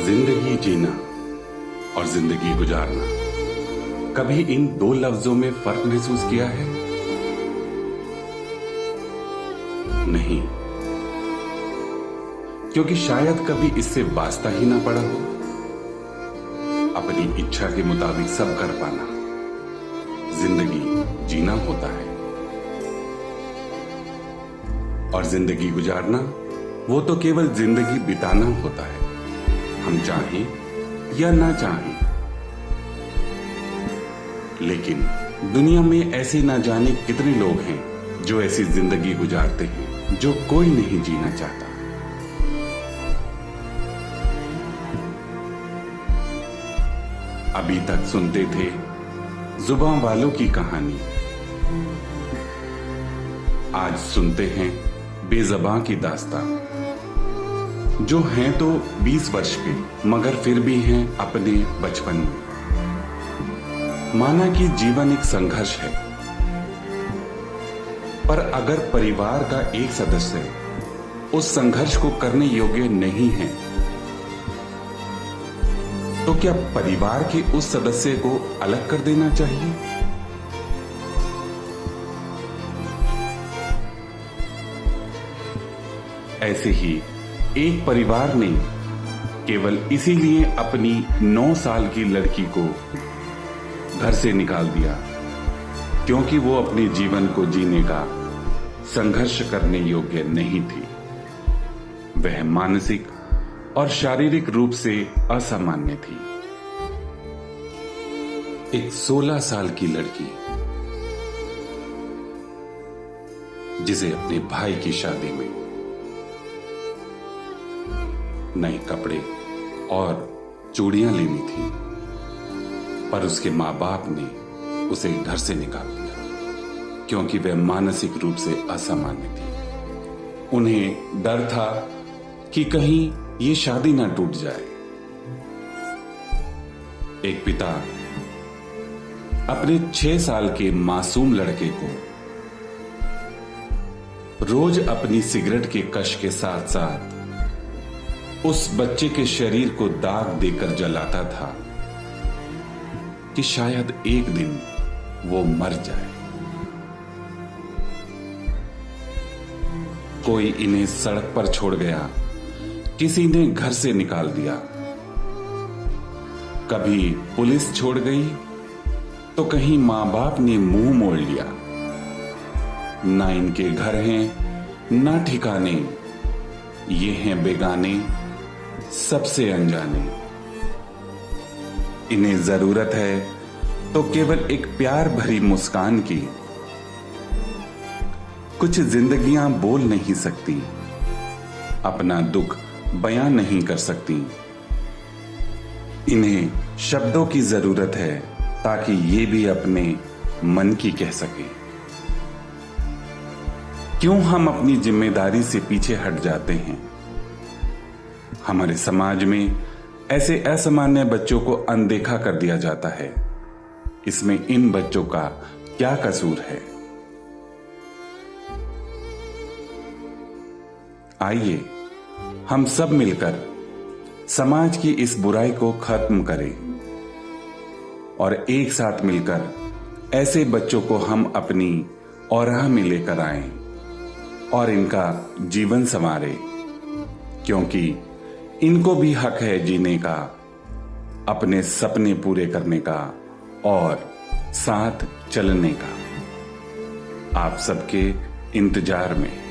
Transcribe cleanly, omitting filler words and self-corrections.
जिंदगी जीना और जिंदगी गुजारना, कभी इन दो लफ्जों में फर्क महसूस किया है? नहीं, क्योंकि शायद कभी इससे वास्ता ही ना पड़ा हो। अपनी इच्छा के मुताबिक सब कर पाना जिंदगी जीना होता है, और जिंदगी गुजारना वो तो केवल जिंदगी बिताना होता है, हम चाहें या ना चाहें। लेकिन दुनिया में ऐसे ना जाने कितने लोग हैं जो ऐसी जिंदगी गुजारते हैं जो कोई नहीं जीना चाहता। अभी तक सुनते थे जुबान वालों की कहानी, आज सुनते हैं बेज़बां की दास्तां, जो हैं तो 20 वर्ष के मगर फिर भी हैं अपने बचपन में। माना कि जीवन एक संघर्ष है, पर अगर परिवार का एक सदस्य उस संघर्ष को करने योग्य नहीं है, तो क्या परिवार के उस सदस्य को अलग कर देना चाहिए? ऐसे ही एक परिवार ने केवल इसीलिए अपनी 9 साल की लड़की को घर से निकाल दिया क्योंकि वो अपने जीवन को जीने का संघर्ष करने योग्य नहीं थी। वह मानसिक और शारीरिक रूप से असामान्य थी। एक 16 साल की लड़की जिसे अपने भाई की शादी में नए कपड़े और चूड़ियां लेनी थी, पर उसके मां बाप ने उसे घर से निकाल दिया क्योंकि वह मानसिक रूप से असामान्य थी। उन्हें डर था कि कहीं ये शादी ना टूट जाए। एक पिता अपने 6 साल के मासूम लड़के को रोज अपनी सिगरेट के कश के साथ साथ उस बच्चे के शरीर को दाग देकर जलाता था कि शायद एक दिन वो मर जाए। कोई इन्हें सड़क पर छोड़ गया, किसी ने घर से निकाल दिया, कभी पुलिस छोड़ गई तो कहीं मां बाप ने मुंह मोड़ लिया। ना इनके घर हैं ना ठिकाने, ये हैं बेगाने, सबसे अनजाने। इन्हें जरूरत है तो केवल एक प्यार भरी मुस्कान की। कुछ जिंदगियां बोल नहीं सकती, अपना दुख बयां नहीं कर सकती। इन्हें शब्दों की जरूरत है ताकि ये भी अपने मन की कह सके। क्यों हम अपनी जिम्मेदारी से पीछे हट जाते हैं? हमारे समाज में ऐसे असामान्य बच्चों को अनदेखा कर दिया जाता है। इसमें इन बच्चों का क्या कसूर है? आइए हम सब मिलकर समाज की इस बुराई को खत्म करें और एक साथ मिलकर ऐसे बच्चों को हम अपनी औराह में लेकर आएं और इनका जीवन संवारें, क्योंकि इनको भी हक है जीने का, अपने सपने पूरे करने का और साथ चलने का। आप सबके इंतजार में।